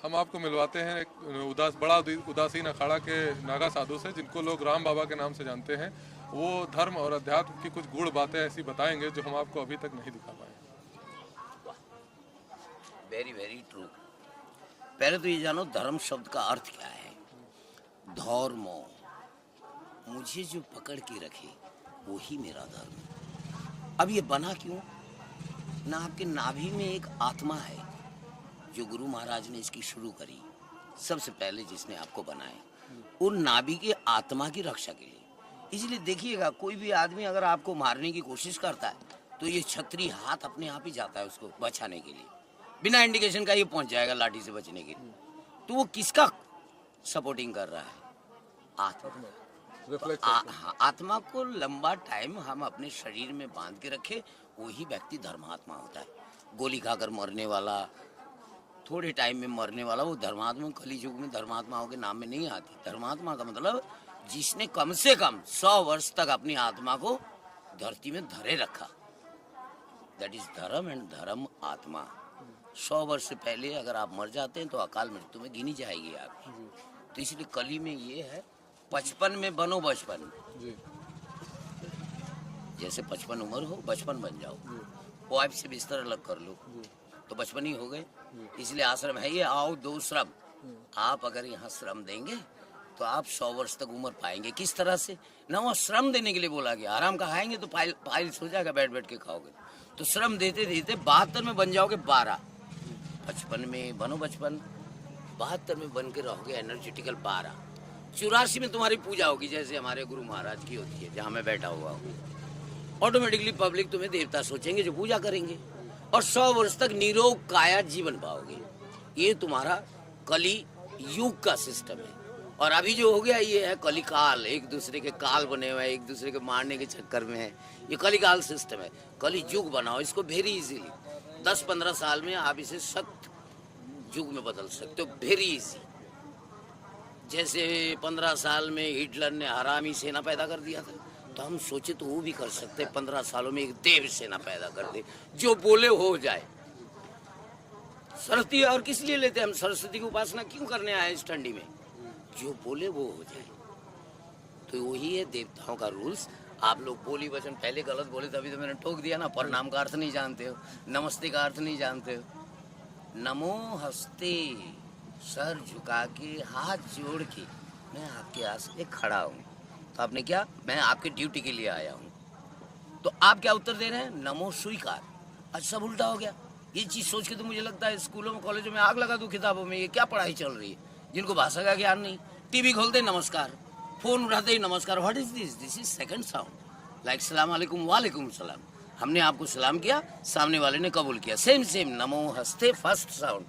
हम आपको मिलवाते हैं एक बड़ा उदासीन अखाड़ा के नागा साधु से, जिनको लोग राम बाबा के नाम से जानते हैं। वो धर्म और अध्यात्म की कुछ गूढ़ बातें ऐसी बताएंगे जो हम आपको अभी तक नहीं दिखा पाए। Very very true. पहले तो ये जानो धर्म शब्द का अर्थ क्या है। धर्मो, मुझे जो पकड़ के रखे वो ही मेरा धर्म। अब ये बना क्यों ना, आपके नाभि में एक आत्मा है जो गुरु महाराज ने इसकी शुरू करी, सबसे पहले जिसने आपको बनाया, उन नाभि की आत्मा की रक्षा के लिए। इसलिए देखिएगा, कोई भी आदमी अगर आपको मारने की कोशिश करता है तो ये छतरी हाथ अपने आप ही जाता है उसको बचाने के लिए, बिना इंडिकेशन का ये पहुंच जाएगा लाठी से बचने के लिए। तो वो किसका सपोर्टिंग कर रहा है? आत्मा। हाँ, आत्मा को लंबा टाइम हम अपने शरीर में बांध के रखे, वही व्यक्ति धर्मात्मा होता है। गोली खाकर मरने वाला, थोड़े टाइम में मरने वाला, वो धर्मात्मा कली युग में धर्मात्माओं के नाम में नहीं आती। धर्मात्मा का मतलब जिसने कम से कम 100 वर्ष तक अपनी आत्मा को धरती में धरे रखा, दैट इज धर्म एंड धर्म आत्मा। 100 वर्ष से पहले अगर आप मर जाते हैं तो अकाल मृत्यु में गिनी जाएगी आपकी। तो इसलिए कली में ये है, 55 में बनो बचपन। जैसे 55 उम्र हो, बचपन बन जाओ। वाइफ से बिस्तर अलग कर लो तो बचपन ही हो गए। इसलिए आश्रम है ये, आओ दो श्रम। आप अगर यहाँ श्रम देंगे तो आप 100 वर्ष तक उम्र पाएंगे। किस तरह से ना, वो श्रम देने के लिए बोला गया। आराम का खाएंगे तो फाइल्स हो जाएगा, बैठ बैठ के खाओगे। तो श्रम देते देते 72 में बन जाओगे 12। 55 में बनो बचपन, 72 में बन के रहोगे एनर्जेटिकल 12। 84 में तुम्हारी पूजा होगी, जैसे हमारे गुरु महाराज की होती है, जहाँ मैं बैठा हुआ हूँ। ऑटोमेटिकली पब्लिक तुम्हें देवता सोचेंगे जो पूजा करेंगे, और 100 वर्ष तक निरोग काया जीवन पाओगे। ये तुम्हारा कली युग का सिस्टम है। और अभी जो हो गया ये है कलिकाल, एक दूसरे के काल बने हुए हैं, एक दूसरे के मारने के चक्कर में है। ये कलिकाल सिस्टम है। कली युग बनाओ इसको वेरी इजीली। 10-15 साल में आप इसे सत्य युग में बदल सकते हो, वेरी इजी। जैसे 15 साल में हिटलर ने हरामी सेना पैदा कर दिया था, तो हम सोचे तो वो भी कर सकते। 15 सालों में एक देव सेना पैदा कर दे, जो बोले हो जाए। सरस्वती और किस लिए लेते हैं हम? सरस्वती की उपासना क्यों करने आए इस ठंडी में? जो बोले वो हो जाए। तो वही है देवताओं का रूल्स। आप लोग बोली वचन पहले गलत बोले, तभी तो मैंने टोक दिया ना। प्रणाम का अर्थ नहीं जानते हो, नमस्ते का अर्थ नहीं जानते हो। नमो हस्ते, सर झुका के हाथ जोड़ के मैं आपके आस में खड़ा हूँ। तो आपने क्या, मैं आपके ड्यूटी के लिए आया हूँ। तो आप क्या उत्तर दे रहे हैं? नमो स्वीकार। अच्छा, सब उल्टा हो गया। ये चीज सोच के तो मुझे लगता है स्कूलों में कॉलेजों में आग लगा दूं किताबों में। ये क्या पढ़ाई चल रही है? जिनको भाषा का ज्ञान नहीं। टीवी खोलते ही नमस्कार, फोन उठाते ही नमस्कार। What is this? This is second sound, like सलाम अलैकुम, वालेकुम सलाम। हमने आपको सलाम किया, सामने वाले ने कबूल किया। Same same. नमो हस्ते फर्स्ट साउंड।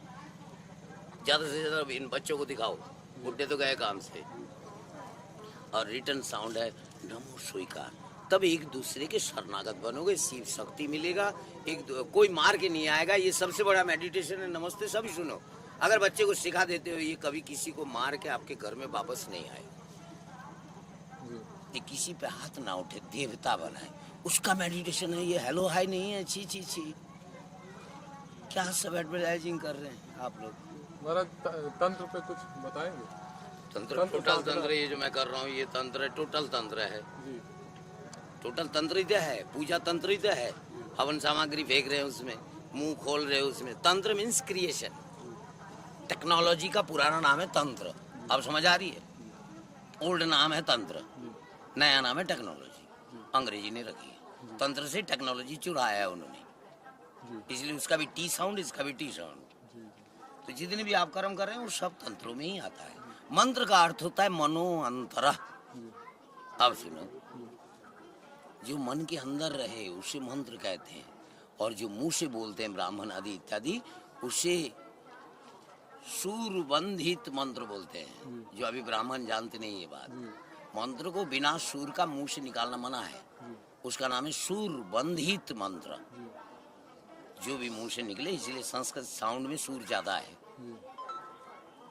ज्यादा से ज्यादा इन बच्चों को दिखाओ, बुढ़े तो गए काम से। और रिटर्न साउंड है नमो स्वीकार। तब एक दूसरे के शरणागत बनोगे, शिव शक्ति मिलेगा। कोई मार के नहीं आएगा। ये सबसे बड़ा मेडिटेशन है। नमस्ते सभी सुनो। अगर बच्चे को सिखा देते हो ये कभी किसी को मार के आपके घर में वापस नहीं आए, ये किसी पे हाथ ना उठे, देवता बनाए, उसका मेडिटेशन है। ये हेलो हाय नहीं है। छी छी छी, क्या सब एडवर्टाइजिंग कर रहे हैं आप लोग? महाराज तंत्र पे कुछ बताएंगे? तंत्र टोटल तंत्र, ये जो मैं कर रहा हूँ ये तंत्र है, टोटल तंत्र है। टोटल तंत्रित्य है, पूजा तंत्रित्य है। हवन सामग्री फेंक रहे हैं उसमें, मुंह खोल रहे हैं उसमें। तंत्र मीन्स क्रिएशन। टेक्नोलॉजी का पुराना नाम है तंत्र। अब समझ आ रही है? ओल्ड नाम है तंत्र, नया नाम है टेक्नोलॉजी। अंग्रेजी ने रखी है। तंत्र से टेक्नोलॉजी चुराया है उन्होंने, इसलिए उसका भी टी साउंड, इसका भी टी साउंड। तो जितने भी आप कर्म कर रहे हैं वो सब तंत्रों में ही आता है। मंत्र का अर्थ होता है मनो अंतर। अब सुनो, जो मन के अंदर रहे उसे मंत्र कहते हैं, और जो मुंह से बोलते हैं ब्राह्मण आदि इत्यादि, उसे सूरबंधित मंत्र बोलते हैं। जो अभी ब्राह्मण जानते नहीं ये बात। मंत्र को बिना सूर का मुंह से निकालना मना है, उसका नाम है सूरबंधित मंत्र। जो भी मुंह से निकले, इसलिए संस्कृत साउंड में सूर ज्यादा है।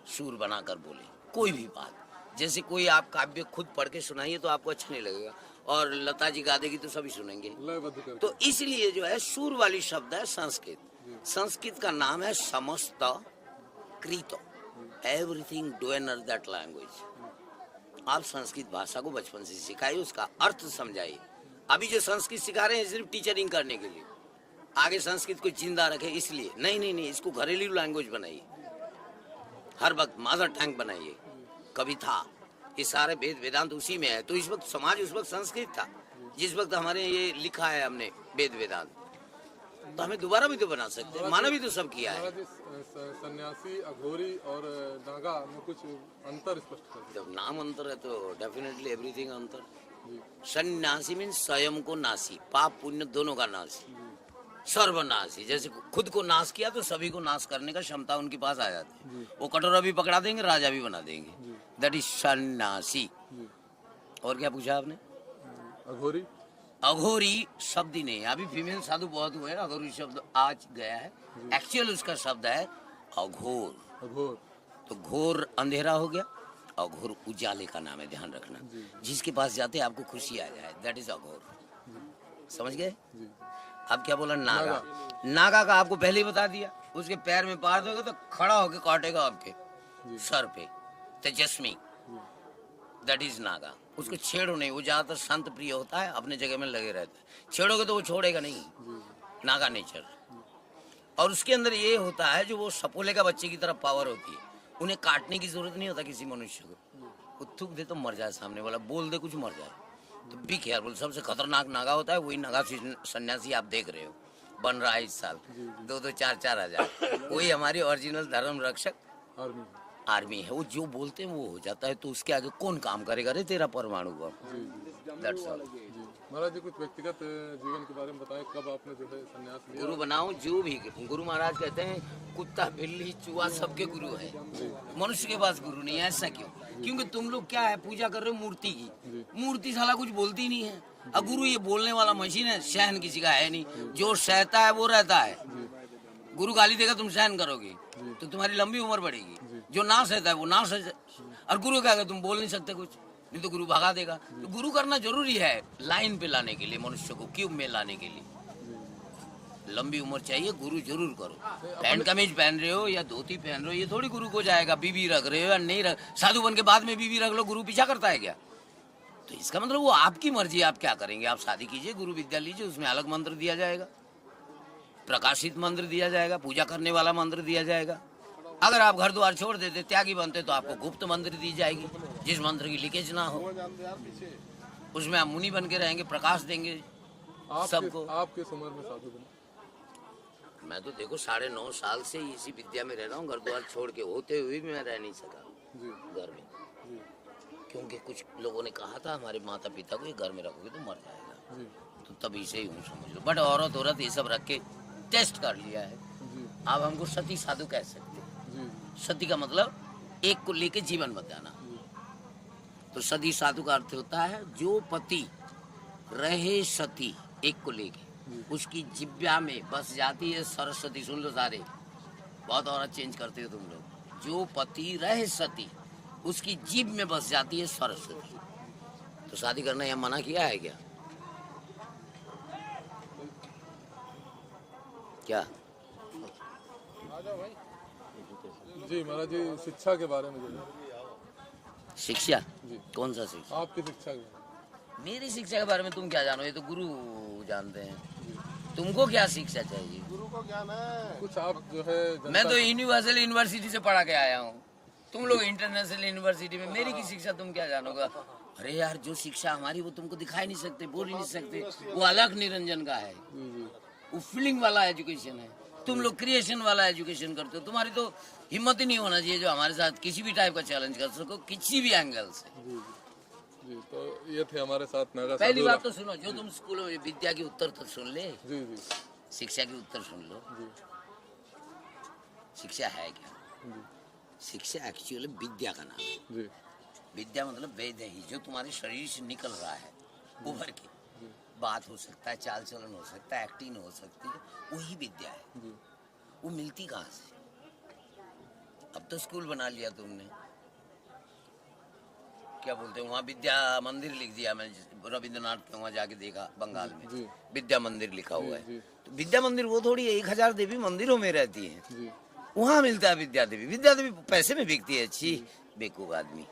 सूर बनाकर बोले कोई भी बात। जैसे कोई आप काव्य खुद पढ़ के सुनाइए तो आपको अच्छा नहीं लगेगा, और लता जी गा देगी तो सभी सुनेंगे। तो इसलिए जो है सूर वाली शब्द है संस्कृत। संस्कृत का नाम है समस्त कृत। Everything donor that language. आप संस्कृत भाषा को बचपन से सिखाइए, उसका अर्थ समझाइए। अभी जो संस्कृत सिखा रहे हैं सिर्फ टीचरिंग करने के लिए, आगे संस्कृत को जिंदा रखे इसलिए नहीं नहीं नहीं, इसको घरेलू लैंग्वेज बनाइए, हर वक्त मदर टंग बनाइए। कभी था ये सारे वेद वेदांत उसी में है, तो इस वक्त समाज उस वक्त संस्कृत था जिस वक्त हमारे ये लिखा है हमने वेद वेदांत, तो हमें दोबारा भी तो बना सकते हैं, माना भी तो सब किया है। महाराज जी, सन्यासी, अघोरी और नागा में कुछ अंतर स्पष्ट कर दीजिए। जब नाम अंतर है तो डेफिनेटली एवरीथिंग अंतर। जी, सन्यासी मीन स्वयं को नासी, पाप पुण्य दोनों का नासी, सर्वनाशी। जैसे खुद को नाश किया तो सभी को नाश करने का क्षमता उनके पास आ जाती है। वो कटोरा भी पकड़ा देंगे, राजा भी बना देंगे। दैट इज सन्यासी। जी। और क्या पूछा आपने? अघोरी? अघोरी शब्द ही नहीं है, अभी फीमेल साधु बहुत हुए हैं, अघोरी शब्द आज गया है। एक्चुअल उसका शब्द है अघोर। अघोर तो घोर अंधेरा हो गया, अघोर उजाले का नाम है, ध्यान रखना। जिसके पास जाते आपको खुशी आ जाए, दैट इज अघोर। समझ गए? जी। अब क्या बोला? नागा। नागा का आपको पहले ही बता दिया, उसके पैर में पार दोगे तो खड़ा होके काटेगा आपके सर पे। तेजस्वी, दैट इज नागा। उसको छेड़ो नहीं, वो ज्यादातर शांत प्रिय होता है, अपने जगह में लगे रहता है। छेड़ोगे तो वो छोड़ेगा नहीं, नागा नेचर। और उसके अंदर ये होता है जो वो सपोले का बच्चे की तरफ पावर होती है, उन्हें काटने की जरूरत नहीं होता किसी मनुष्य को। वो थूक दे तो मर जाए, सामने वाला बोल दे कुछ मर जाए। तो बी केयरफुल। सबसे खतरनाक नागा होता है वही नागा सन्यासी आप देख रहे हो बन रहा है इस साल। 2-2, 4-4 हजार, वही हमारी ओरिजिनल धर्म रक्षक आर्मी। आर्मी है। वो जो बोलते हैं वो हो जाता है, तो उसके आगे कौन काम करेगा रे तेरा परमाणु बम। That's all. जी महाराज जी, कुछ व्यक्तिगत जीवन के बारे में बताएं, कब आपने जो है संन्यास लिया? गुरु बनाओ जो भी। गुरु महाराज कहते हैं कुत्ता बिल्ली चूहा सबके गुरु है, मनुष्य के पास गुरु नहीं है। ऐसा क्यों? क्योंकि तुम लोग क्या है, पूजा कर रहे हो मूर्ति की। मूर्ति साला कुछ बोलती नहीं है, और गुरु ये बोलने वाला मशीन है, सहन किसी का है नहीं। जो सहता है वो रहता है। गुरु गाली देगा तुम सहन करोगे तो तुम्हारी लंबी उम्र बढ़ेगी। जो ना सहता है वो ना सह। और गुरु क्या है, तुम बोल नहीं सकते कुछ, नहीं तो गुरु भगा देगा। तो गुरु करना जरूरी है लाइन पे लाने के लिए, मनुष्य को क्यूब में लाने के लिए। लंबी उम्र चाहिए, गुरु जरूर करो। पैंट कमीज पहन रहे हो या धोती पहन रहे हो ये थोड़ी गुरु को जाएगा। बीबी रख रहे हो या नहीं रख, साधु बन के बाद में बीबी रख लो, गुरु पीछा करता है क्या? तो इसका मतलब वो आपकी मर्जी, आप क्या करेंगे। आप शादी कीजिए, गुरु विद्या लीजिए, उसमें अलग मंत्र दिया जाएगा, प्रकाशित मंत्र दिया जाएगा, पूजा करने वाला मंत्र दिया जाएगा। अगर आप घर द्वार छोड़ देते, त्यागी बनते, तो आपको गुप्त मंत्र दी जाएगी, जिस मंत्र की लीकेज ना हो। उसमें आप मुनि बन के रहेंगे, प्रकाश देंगे सबको। आप किस उम्र में साधु बने? मैं तो देखो 9.5 साल से इसी विद्या में रह रहा हूँ। घर द्वार छोड़ के होते हुए भी मैं रह नहीं सका घर में, क्योंकि कुछ लोगों ने कहा था हमारे माता पिता को, ये घर में रखोगे तो मर जाएगा। तो तभी से ही हूँ, समझ लो। बट औरत ये सब रख के टेस्ट कर लिया है। आप हमको सती साधु कह सकते हैं। सती का मतलब एक को लेके जीवन बताना। तो सती साधु का अर्थ होता है जो पति रहे सती एक को लेके, उसकी जिब्या में बस जाती है सरस्वती। सुन लो सारे, बहुत औरत चेंज करते हो तुम लोग। जो पति रहे सती उसकी जीभ में बस जाती है सरस्वती। तो शादी करना यहाँ मना किया है क्या? क्या? जी महाराज जी, शिक्षा के बारे में जो है। शिक्षा? कौन सा शिक्षा? आपकी शिक्षा के बारे में। मेरी शिक्षा के बारे में तुम क्या जानो, ये तो गुरु जानते हैं। तुमको क्या शिक्षा चाहिए? गुरु को ज्ञान है कुछ। आप जो है मैं तो यूनिवर्सल यूनिवर्सिटी से पढ़ा के आया हूँ, तुम लोग इंटरनेशनल यूनिवर्सिटी में। मेरी की शिक्षा तुम क्या जानोगा? अरे यार, जो शिक्षा हमारी वो तुमको दिखाई नहीं सकते, बोल ही नहीं सकते। वो अलग निरंजन का है, वो फीलिंग वाला एजुकेशन है। तुम लोग क्रिएशन वाला एजुकेशन करते हो। तुम्हारी तो हिम्मत ही नहीं होना चाहिए जो हमारे साथ किसी भी टाइप का चैलेंज कर सको, किसी भी एंगल से। जी, तो ये थे हमारे साथ नागा पहली साधु। बात तो सुनो, जो तुम स्कूलों में विद्या की उत्तर तो सुन ले। जी। शिक्षा की उत्तर सुन लो। शिक्षा है क्या? शिक्षा एक्चुअली विद्या का नाम है। जी। विद्या मतलब वेद ही, जो तुम्हारे शरीर से निकल रहा है उभर के। बात हो सकता है, चाल चलन हो सकता है, एक्टिंग हो सकती है, वही विद्या है। वो मिलती कहाँ से? अब तो स्कूल बना लिया तुमने, क्या बोलते हैं वहाँ विद्या मंदिर लिख दिया। मैं रविंद्रनाथ के वहाँ जाके देखा बंगाल में, विद्या मंदिर लिखा हुआ है। तो विद्या मंदिर वो थोड़ी 1000 देवी मंदिरों में रहती है। वहाँ मिलता है विद्या देवी। विद्या देवी पैसे में बिकती है, अच्छी बेवकूफ आदमी।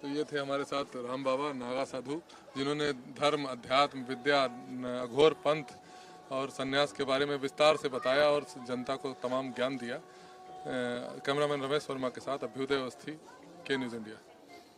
तो ये थे हमारे साथ राम बाबा नागा साधु, जिन्होंने धर्म, अध्यात्म, विद्या, अघोर पंथ और सन्यास के बारे में विस्तार से बताया और जनता को तमाम ज्ञान दिया। कैमरामैन रमेश वर्मा के साथ अभ्युदय अवस्थी, के न्यूज़ इंडिया।